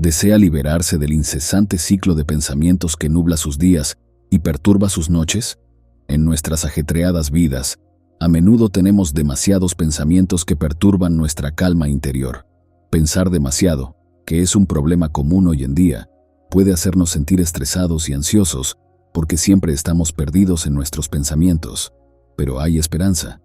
¿Desea liberarse del incesante ciclo de pensamientos que nubla sus días y perturba sus noches? En nuestras ajetreadas vidas, a menudo tenemos demasiados pensamientos que perturban nuestra calma interior. Pensar demasiado, que es un problema común hoy en día, puede hacernos sentir estresados y ansiosos porque siempre estamos perdidos en nuestros pensamientos. Pero hay esperanza,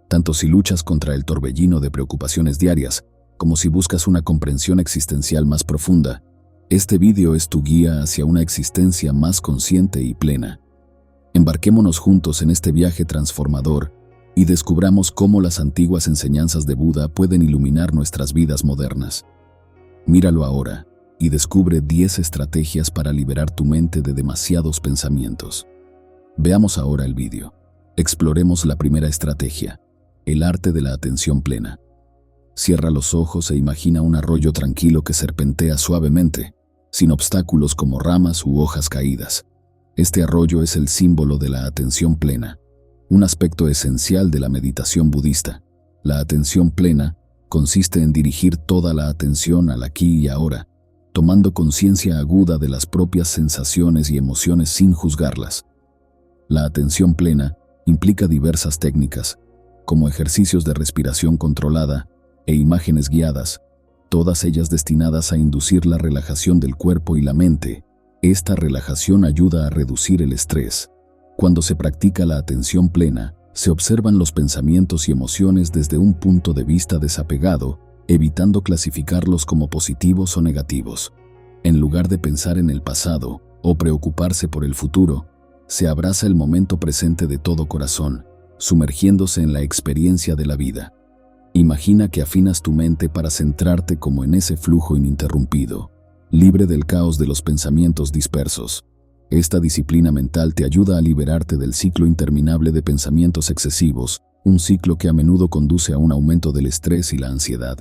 tanto si luchas contra el torbellino de preocupaciones diarias como si buscas una comprensión existencial más profunda. Este vídeo es tu guía hacia una existencia más consciente y plena. Embarquémonos juntos en este viaje transformador y descubramos cómo las antiguas enseñanzas de Buda pueden iluminar nuestras vidas modernas. Míralo ahora y descubre 10 estrategias para liberar tu mente de demasiados pensamientos. Veamos ahora el vídeo. Exploremos la primera estrategia, el arte de la atención plena. Cierra los ojos e imagina un arroyo tranquilo que serpentea suavemente, sin obstáculos como ramas u hojas caídas. Este arroyo es el símbolo de la atención plena, un aspecto esencial de la meditación budista. La atención plena consiste en dirigir toda la atención al aquí y ahora, tomando conciencia aguda de las propias sensaciones y emociones sin juzgarlas. La atención plena implica diversas técnicas, como ejercicios de respiración controlada e imágenes guiadas, todas ellas destinadas a inducir la relajación del cuerpo y la mente. Esta relajación ayuda a reducir el estrés. Cuando se practica la atención plena, se observan los pensamientos y emociones desde un punto de vista desapegado, evitando clasificarlos como positivos o negativos. En lugar de pensar en el pasado o preocuparse por el futuro, se abraza el momento presente de todo corazón, sumergiéndose en la experiencia de la vida. Imagina que afinas tu mente para centrarte como en ese flujo ininterrumpido, libre del caos de los pensamientos dispersos. Esta disciplina mental te ayuda a liberarte del ciclo interminable de pensamientos excesivos, un ciclo que a menudo conduce a un aumento del estrés y la ansiedad.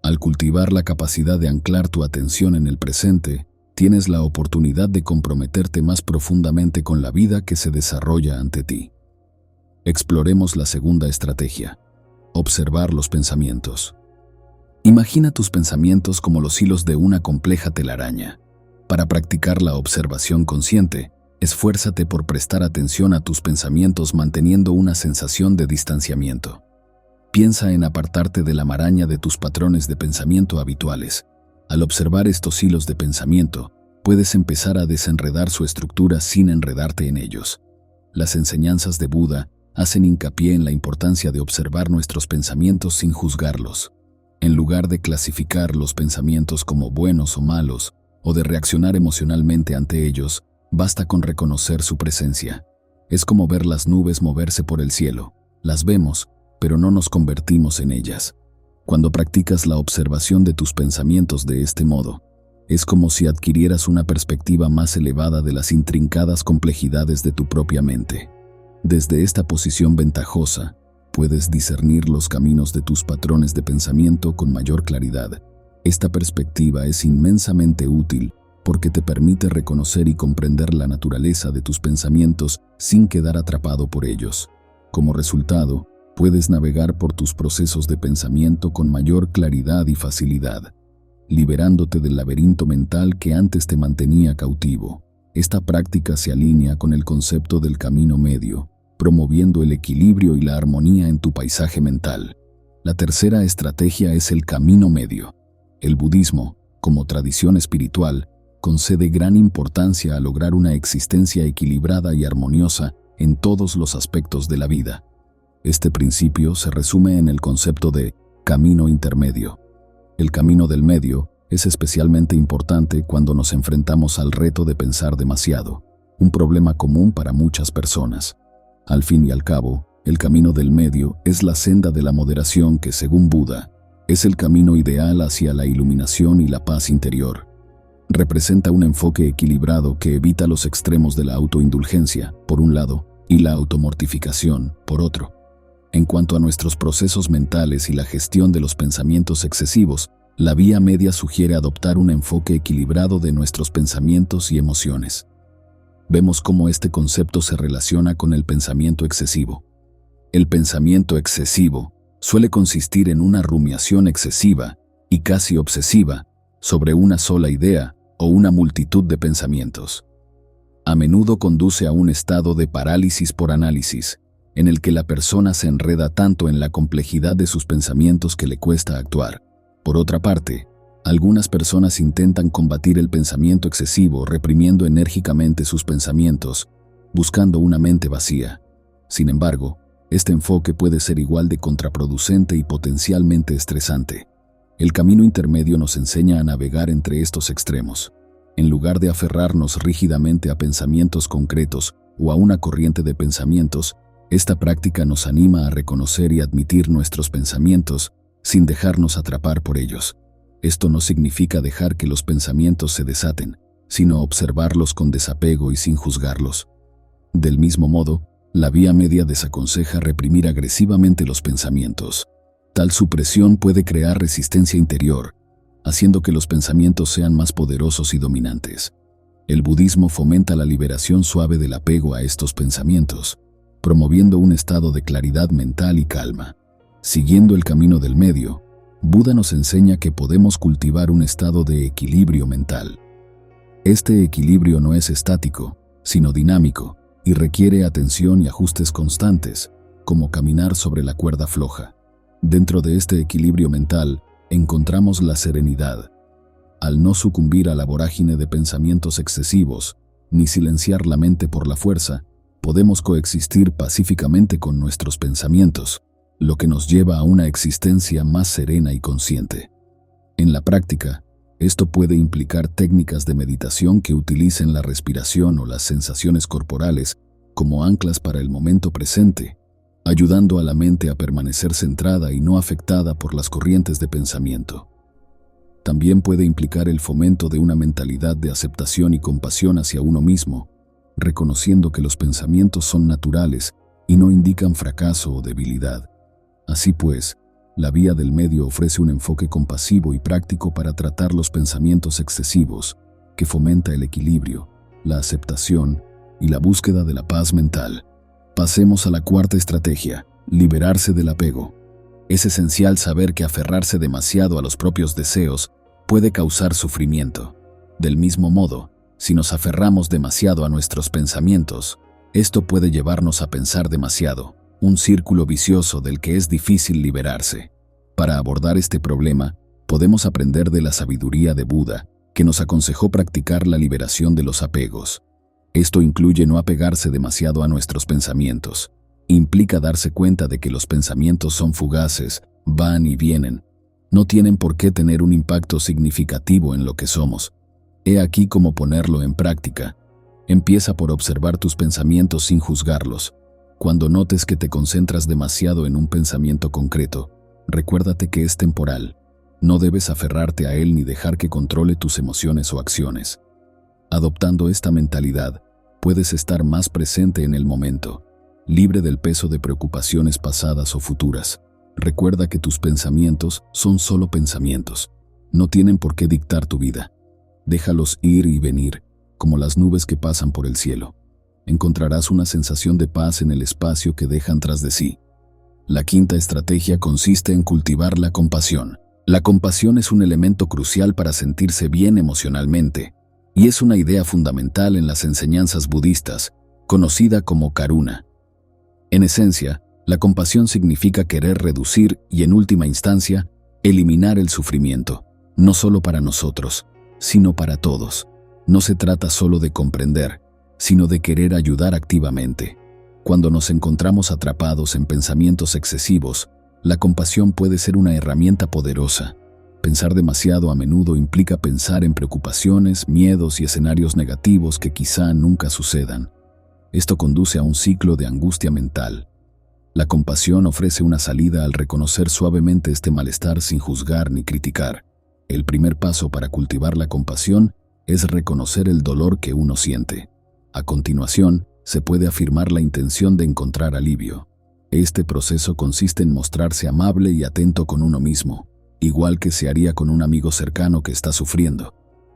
Al cultivar la capacidad de anclar tu atención en el presente, tienes la oportunidad de comprometerte más profundamente con la vida que se desarrolla ante ti. Exploremos la segunda estrategia: observar los pensamientos. Imagina tus pensamientos como los hilos de una compleja telaraña. Para practicar la observación consciente, esfuérzate por prestar atención a tus pensamientos manteniendo una sensación de distanciamiento. Piensa en apartarte de la maraña de tus patrones de pensamiento habituales. Al observar estos hilos de pensamiento, puedes empezar a desenredar su estructura sin enredarte en ellos. Las enseñanzas de Buda hacen hincapié en la importancia de observar nuestros pensamientos sin juzgarlos. En lugar de clasificar los pensamientos como buenos o malos, o de reaccionar emocionalmente ante ellos, basta con reconocer su presencia. Es como ver las nubes moverse por el cielo. Las vemos, pero no nos convertimos en ellas. Cuando practicas la observación de tus pensamientos de este modo, es como si adquirieras una perspectiva más elevada de las intrincadas complejidades de tu propia mente. Desde esta posición ventajosa, puedes discernir los caminos de tus patrones de pensamiento con mayor claridad. Esta perspectiva es inmensamente útil porque te permite reconocer y comprender la naturaleza de tus pensamientos sin quedar atrapado por ellos. Como resultado, puedes navegar por tus procesos de pensamiento con mayor claridad y facilidad, liberándote del laberinto mental que antes te mantenía cautivo. Esta práctica se alinea con el concepto del camino medio, promoviendo el equilibrio y la armonía en tu paisaje mental. La tercera estrategia es el camino medio. El budismo, como tradición espiritual, concede gran importancia a lograr una existencia equilibrada y armoniosa en todos los aspectos de la vida. Este principio se resume en el concepto de camino intermedio. El camino del medio es especialmente importante cuando nos enfrentamos al reto de pensar demasiado, un problema común para muchas personas. Al fin y al cabo, el camino del medio es la senda de la moderación que, según Buda, es el camino ideal hacia la iluminación y la paz interior. Representa un enfoque equilibrado que evita los extremos de la autoindulgencia, por un lado, y la automortificación, por otro. En cuanto a nuestros procesos mentales y la gestión de los pensamientos excesivos, la vía media sugiere adoptar un enfoque equilibrado de nuestros pensamientos y emociones. Vemos cómo este concepto se relaciona con el pensamiento excesivo. El pensamiento excesivo suele consistir en una rumiación excesiva y casi obsesiva, sobre una sola idea o una multitud de pensamientos. A menudo conduce a un estado de parálisis por análisis, en el que la persona se enreda tanto en la complejidad de sus pensamientos que le cuesta actuar. Por otra parte, algunas personas intentan combatir el pensamiento excesivo reprimiendo enérgicamente sus pensamientos, buscando una mente vacía. Sin embargo, este enfoque puede ser igual de contraproducente y potencialmente estresante. El camino intermedio nos enseña a navegar entre estos extremos. En lugar de aferrarnos rígidamente a pensamientos concretos o a una corriente de pensamientos, esta práctica nos anima a reconocer y admitir nuestros pensamientos sin dejarnos atrapar por ellos. Esto no significa dejar que los pensamientos se desaten, sino observarlos con desapego y sin juzgarlos. Del mismo modo, la vía media desaconseja reprimir agresivamente los pensamientos. Tal supresión puede crear resistencia interior, haciendo que los pensamientos sean más poderosos y dominantes. El budismo fomenta la liberación suave del apego a estos pensamientos, promoviendo un estado de claridad mental y calma. Siguiendo el camino del medio, Buda nos enseña que podemos cultivar un estado de equilibrio mental. Este equilibrio no es estático, sino dinámico, y requiere atención y ajustes constantes, como caminar sobre la cuerda floja. Dentro de este equilibrio mental, encontramos la serenidad. Al no sucumbir a la vorágine de pensamientos excesivos, ni silenciar la mente por la fuerza, podemos coexistir pacíficamente con nuestros pensamientos, lo que nos lleva a una existencia más serena y consciente. En la práctica, esto puede implicar técnicas de meditación que utilicen la respiración o las sensaciones corporales como anclas para el momento presente, ayudando a la mente a permanecer centrada y no afectada por las corrientes de pensamiento. También puede implicar el fomento de una mentalidad de aceptación y compasión hacia uno mismo, reconociendo que los pensamientos son naturales y no indican fracaso o debilidad. Así pues, la vía del medio ofrece un enfoque compasivo y práctico para tratar los pensamientos excesivos, que fomenta el equilibrio, la aceptación y la búsqueda de la paz mental. Pasemos a la cuarta estrategia: liberarse del apego. Es esencial saber que aferrarse demasiado a los propios deseos puede causar sufrimiento. Del mismo modo, si nos aferramos demasiado a nuestros pensamientos, esto puede llevarnos a pensar demasiado, un círculo vicioso del que es difícil liberarse. Para abordar este problema, podemos aprender de la sabiduría de Buda, que nos aconsejó practicar la liberación de los apegos. Esto incluye no apegarse demasiado a nuestros pensamientos. Implica darse cuenta de que los pensamientos son fugaces, van y vienen. No tienen por qué tener un impacto significativo en lo que somos. He aquí cómo ponerlo en práctica. Empieza por observar tus pensamientos sin juzgarlos. Cuando notes que te concentras demasiado en un pensamiento concreto, recuérdate que es temporal. No debes aferrarte a él ni dejar que controle tus emociones o acciones. Adoptando esta mentalidad, puedes estar más presente en el momento, libre del peso de preocupaciones pasadas o futuras. Recuerda que tus pensamientos son solo pensamientos. No tienen por qué dictar tu vida. Déjalos ir y venir, como las nubes que pasan por el cielo. Encontrarás una sensación de paz en el espacio que dejan tras de sí. La quinta estrategia consiste en cultivar la compasión. La compasión es un elemento crucial para sentirse bien emocionalmente, y es una idea fundamental en las enseñanzas budistas, conocida como karuna. En esencia, la compasión significa querer reducir y, en última instancia, eliminar el sufrimiento, no solo para nosotros, sino para todos. No se trata solo de comprender, sino de querer ayudar activamente. Cuando nos encontramos atrapados en pensamientos excesivos, la compasión puede ser una herramienta poderosa. Pensar demasiado a menudo implica pensar en preocupaciones, miedos y escenarios negativos que quizá nunca sucedan. Esto conduce a un ciclo de angustia mental. La compasión ofrece una salida al reconocer suavemente este malestar sin juzgar ni criticar. El primer paso para cultivar la compasión es reconocer el dolor que uno siente. A continuación, se puede afirmar la intención de encontrar alivio. Este proceso consiste en mostrarse amable y atento con uno mismo, igual que se haría con un amigo cercano que está sufriendo.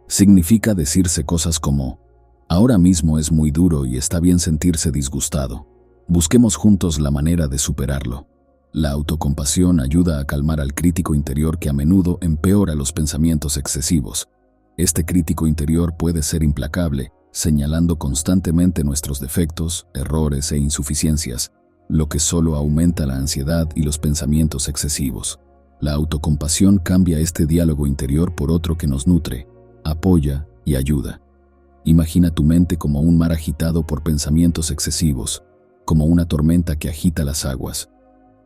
Significa decirse cosas como: ahora mismo es muy duro y está bien sentirse disgustado. Busquemos juntos la manera de superarlo. La autocompasión ayuda a calmar al crítico interior que a menudo empeora los pensamientos excesivos. Este crítico interior puede ser implacable, señalando constantemente nuestros defectos, errores e insuficiencias, lo que solo aumenta la ansiedad y los pensamientos excesivos. La autocompasión cambia este diálogo interior por otro que nos nutre, apoya y ayuda. Imagina tu mente como un mar agitado por pensamientos excesivos, como una tormenta que agita las aguas.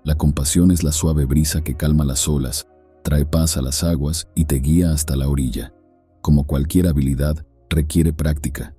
La compasión es la suave brisa que calma las olas, trae paz a las aguas y te guía hasta la orilla. Como cualquier habilidad, requiere práctica.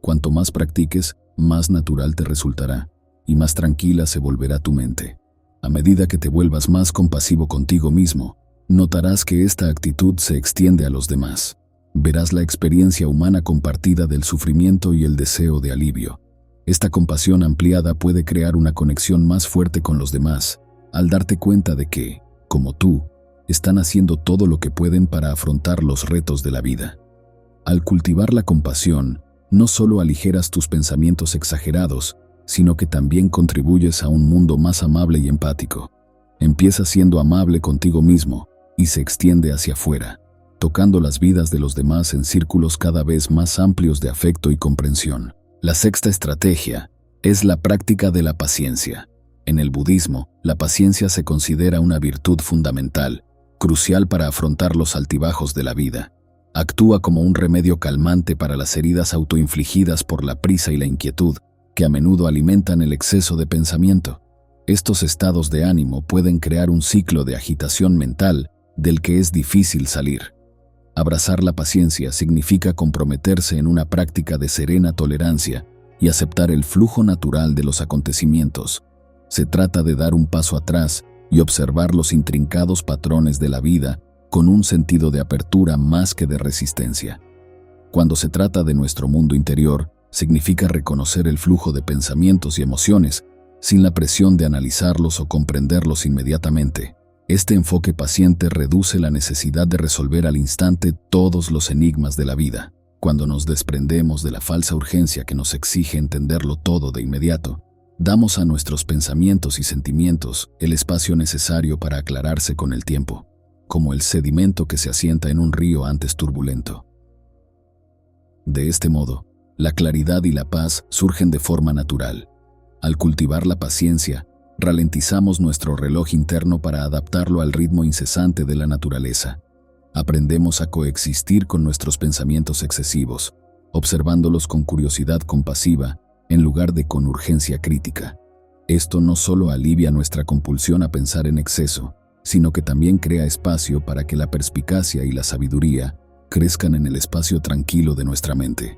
Cuanto más practiques, más natural te resultará, y más tranquila se volverá tu mente. A medida que te vuelvas más compasivo contigo mismo, notarás que esta actitud se extiende a los demás. Verás la experiencia humana compartida del sufrimiento y el deseo de alivio. Esta compasión ampliada puede crear una conexión más fuerte con los demás, al darte cuenta de que, como tú, están haciendo todo lo que pueden para afrontar los retos de la vida. Al cultivar la compasión, no solo aligeras tus pensamientos exagerados, sino que también contribuyes a un mundo más amable y empático. Empieza siendo amable contigo mismo y se extiende hacia afuera, tocando las vidas de los demás en círculos cada vez más amplios de afecto y comprensión. La sexta estrategia es la práctica de la paciencia. En el budismo, la paciencia se considera una virtud fundamental, crucial para afrontar los altibajos de la vida. Actúa como un remedio calmante para las heridas autoinfligidas por la prisa y la inquietud, que a menudo alimentan el exceso de pensamiento. Estos estados de ánimo pueden crear un ciclo de agitación mental del que es difícil salir. Abrazar la paciencia significa comprometerse en una práctica de serena tolerancia y aceptar el flujo natural de los acontecimientos. Se trata de dar un paso atrás y observar los intrincados patrones de la vida con un sentido de apertura más que de resistencia. Cuando se trata de nuestro mundo interior, significa reconocer el flujo de pensamientos y emociones sin la presión de analizarlos o comprenderlos inmediatamente. Este enfoque paciente reduce la necesidad de resolver al instante todos los enigmas de la vida. Cuando nos desprendemos de la falsa urgencia que nos exige entenderlo todo de inmediato, damos a nuestros pensamientos y sentimientos el espacio necesario para aclararse con el tiempo, como el sedimento que se asienta en un río antes turbulento. De este modo, la claridad y la paz surgen de forma natural. Al cultivar la paciencia, ralentizamos nuestro reloj interno para adaptarlo al ritmo incesante de la naturaleza. Aprendemos a coexistir con nuestros pensamientos excesivos, observándolos con curiosidad compasiva en lugar de con urgencia crítica. Esto no solo alivia nuestra compulsión a pensar en exceso, sino que también crea espacio para que la perspicacia y la sabiduría crezcan en el espacio tranquilo de nuestra mente.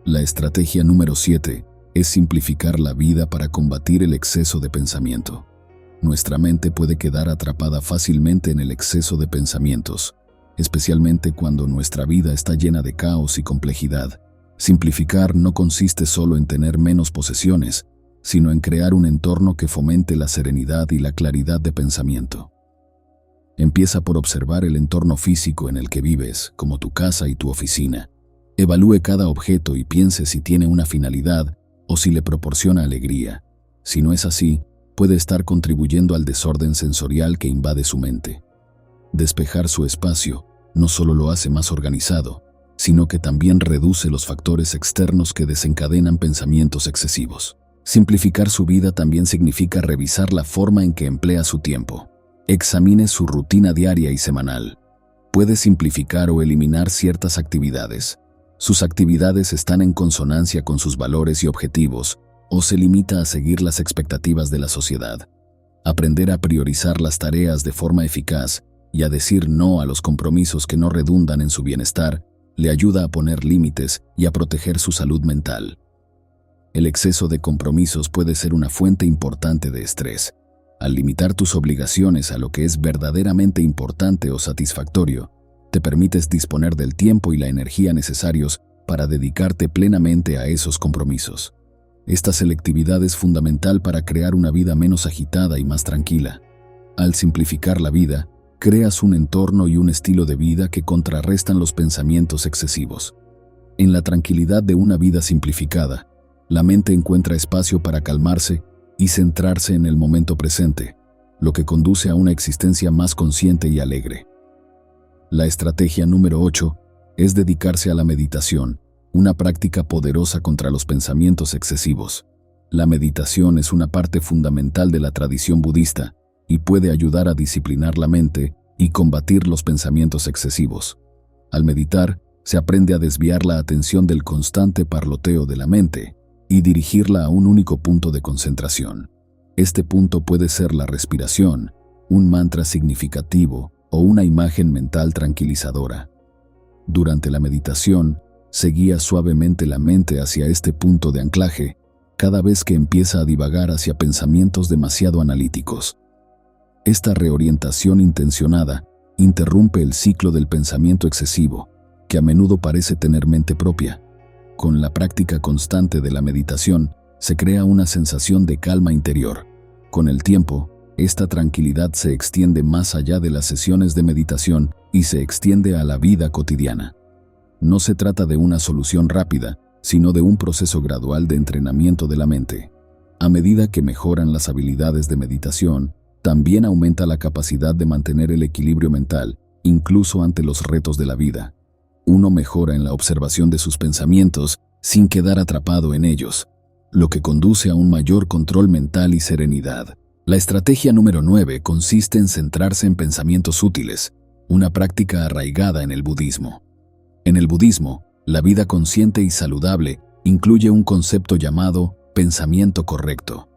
La estrategia número 7 es simplificar la vida para combatir el exceso de pensamiento. Nuestra mente puede quedar atrapada fácilmente en el exceso de pensamientos, especialmente cuando nuestra vida está llena de caos y complejidad. Simplificar no consiste solo en tener menos posesiones, sino en crear un entorno que fomente la serenidad y la claridad de pensamiento. Empieza por observar el entorno físico en el que vives, como tu casa y tu oficina. Evalúe cada objeto y piense si tiene una finalidad o si le proporciona alegría. Si no es así, puede estar contribuyendo al desorden sensorial que invade su mente. Despejar su espacio no solo lo hace más organizado, sino que también reduce los factores externos que desencadenan pensamientos excesivos. Simplificar su vida también significa revisar la forma en que emplea su tiempo. Examine su rutina diaria y semanal. Puede simplificar o eliminar ciertas actividades. Sus actividades están en consonancia con sus valores y objetivos, o se limita a seguir las expectativas de la sociedad. Aprender a priorizar las tareas de forma eficaz y a decir no a los compromisos que no redundan en su bienestar le ayuda a poner límites y a proteger su salud mental. El exceso de compromisos puede ser una fuente importante de estrés. Al limitar tus obligaciones a lo que es verdaderamente importante o satisfactorio, te permites disponer del tiempo y la energía necesarios para dedicarte plenamente a esos compromisos. Esta selectividad es fundamental para crear una vida menos agitada y más tranquila. Al simplificar la vida, creas un entorno y un estilo de vida que contrarrestan los pensamientos excesivos. En la tranquilidad de una vida simplificada, la mente encuentra espacio para calmarse y centrarse en el momento presente, lo que conduce a una existencia más consciente y alegre. La estrategia número 8 es dedicarse a la meditación, una práctica poderosa contra los pensamientos excesivos. La meditación es una parte fundamental de la tradición budista y puede ayudar a disciplinar la mente y combatir los pensamientos excesivos. Al meditar, se aprende a desviar la atención del constante parloteo de la mente y dirigirla a un único punto de concentración. Este punto puede ser la respiración, un mantra significativo o una imagen mental tranquilizadora. Durante la meditación, se guía suavemente la mente hacia este punto de anclaje cada vez que empieza a divagar hacia pensamientos demasiado analíticos. Esta reorientación intencionada interrumpe el ciclo del pensamiento excesivo, que a menudo parece tener mente propia. Con la práctica constante de la meditación, se crea una sensación de calma interior. Con el tiempo, esta tranquilidad se extiende más allá de las sesiones de meditación y se extiende a la vida cotidiana. No se trata de una solución rápida, sino de un proceso gradual de entrenamiento de la mente. A medida que mejoran las habilidades de meditación, también aumenta la capacidad de mantener el equilibrio mental, incluso ante los retos de la vida. Uno mejora en la observación de sus pensamientos sin quedar atrapado en ellos, lo que conduce a un mayor control mental y serenidad. La estrategia número 9 consiste en centrarse en pensamientos útiles, una práctica arraigada en el budismo. En el budismo, la vida consciente y saludable incluye un concepto llamado pensamiento correcto.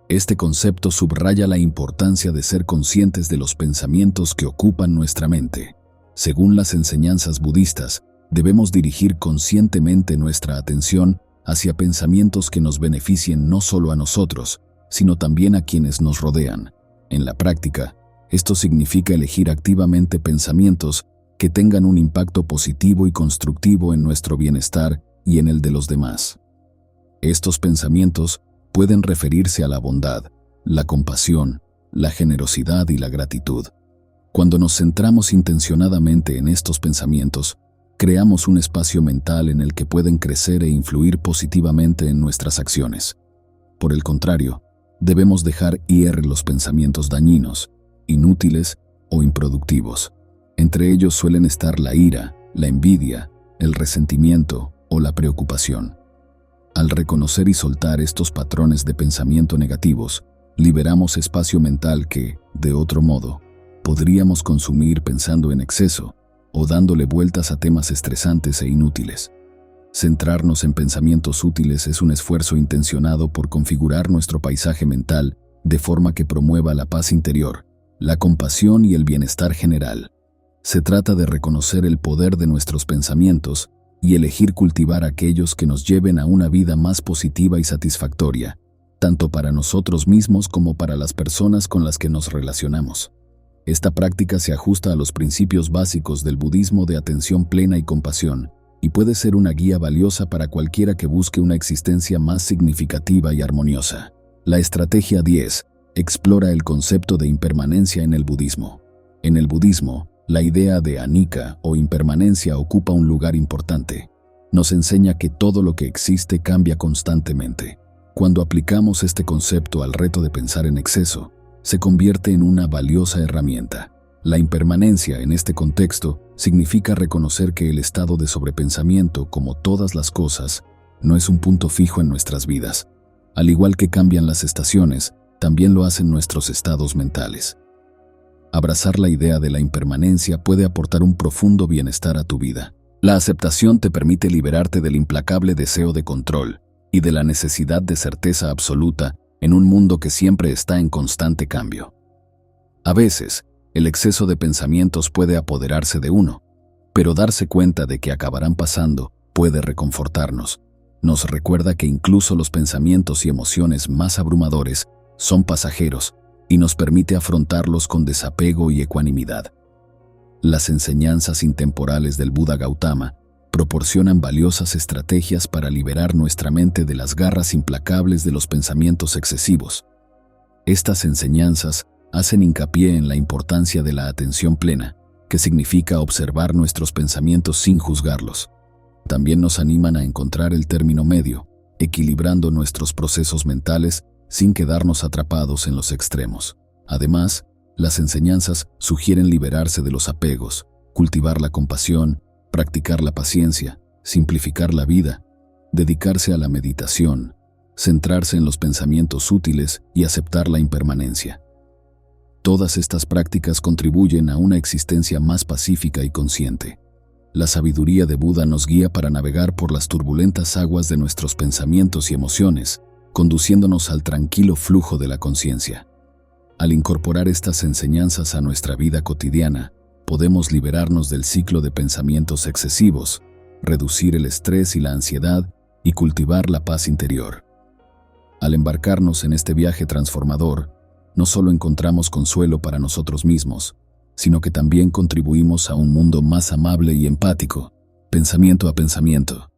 Este concepto subraya la importancia de ser conscientes de los pensamientos que ocupan nuestra mente. Según las enseñanzas budistas, debemos dirigir conscientemente nuestra atención hacia pensamientos que nos beneficien no solo a nosotros, sino también a quienes nos rodean. En la práctica, esto significa elegir activamente pensamientos que tengan un impacto positivo y constructivo en nuestro bienestar y en el de los demás. Estos pensamientos pueden referirse a la bondad, la compasión, la generosidad y la gratitud. Cuando nos centramos intencionadamente en estos pensamientos, creamos un espacio mental en el que pueden crecer e influir positivamente en nuestras acciones. Por el contrario, debemos dejar ir los pensamientos dañinos, inútiles o improductivos. Entre ellos suelen estar la ira, la envidia, el resentimiento o la preocupación. Al reconocer y soltar estos patrones de pensamiento negativos, liberamos espacio mental que, de otro modo, podríamos consumir pensando en exceso o dándole vueltas a temas estresantes e inútiles. Centrarnos en pensamientos útiles es un esfuerzo intencionado por configurar nuestro paisaje mental de forma que promueva la paz interior, la compasión y el bienestar general. Se trata de reconocer el poder de nuestros pensamientos y elegir cultivar aquellos que nos lleven a una vida más positiva y satisfactoria, tanto para nosotros mismos como para las personas con las que nos relacionamos. Esta práctica se ajusta a los principios básicos del budismo de atención plena y compasión, y puede ser una guía valiosa para cualquiera que busque una existencia más significativa y armoniosa. La estrategia 10 explora el concepto de impermanencia en el budismo. En el budismo, la idea de anicca o impermanencia ocupa un lugar importante. Nos enseña que todo lo que existe cambia constantemente. Cuando aplicamos este concepto al reto de pensar en exceso, se convierte en una valiosa herramienta. La impermanencia en este contexto significa reconocer que el estado de sobrepensamiento, como todas las cosas, no es un punto fijo en nuestras vidas. Al igual que cambian las estaciones, también lo hacen nuestros estados mentales. Abrazar la idea de la impermanencia puede aportar un profundo bienestar a tu vida. La aceptación te permite liberarte del implacable deseo de control y de la necesidad de certeza absoluta en un mundo que siempre está en constante cambio. A veces, el exceso de pensamientos puede apoderarse de uno, pero darse cuenta de que acabarán pasando puede reconfortarnos. Nos recuerda que incluso los pensamientos y emociones más abrumadores son pasajeros y nos permite afrontarlos con desapego y ecuanimidad. Las enseñanzas intemporales del Buda Gautama proporcionan valiosas estrategias para liberar nuestra mente de las garras implacables de los pensamientos excesivos. Estas enseñanzas hacen hincapié en la importancia de la atención plena, que significa observar nuestros pensamientos sin juzgarlos. También nos animan a encontrar el término medio, equilibrando nuestros procesos mentales sin quedarnos atrapados en los extremos. Además, las enseñanzas sugieren liberarse de los apegos, cultivar la compasión, practicar la paciencia, simplificar la vida, dedicarse a la meditación, centrarse en los pensamientos útiles y aceptar la impermanencia. Todas estas prácticas contribuyen a una existencia más pacífica y consciente. La sabiduría de Buda nos guía para navegar por las turbulentas aguas de nuestros pensamientos y emociones, conduciéndonos al tranquilo flujo de la conciencia. Al incorporar estas enseñanzas a nuestra vida cotidiana, podemos liberarnos del ciclo de pensamientos excesivos, reducir el estrés y la ansiedad y cultivar la paz interior. Al embarcarnos en este viaje transformador, no solo encontramos consuelo para nosotros mismos, sino que también contribuimos a un mundo más amable y empático, pensamiento a pensamiento.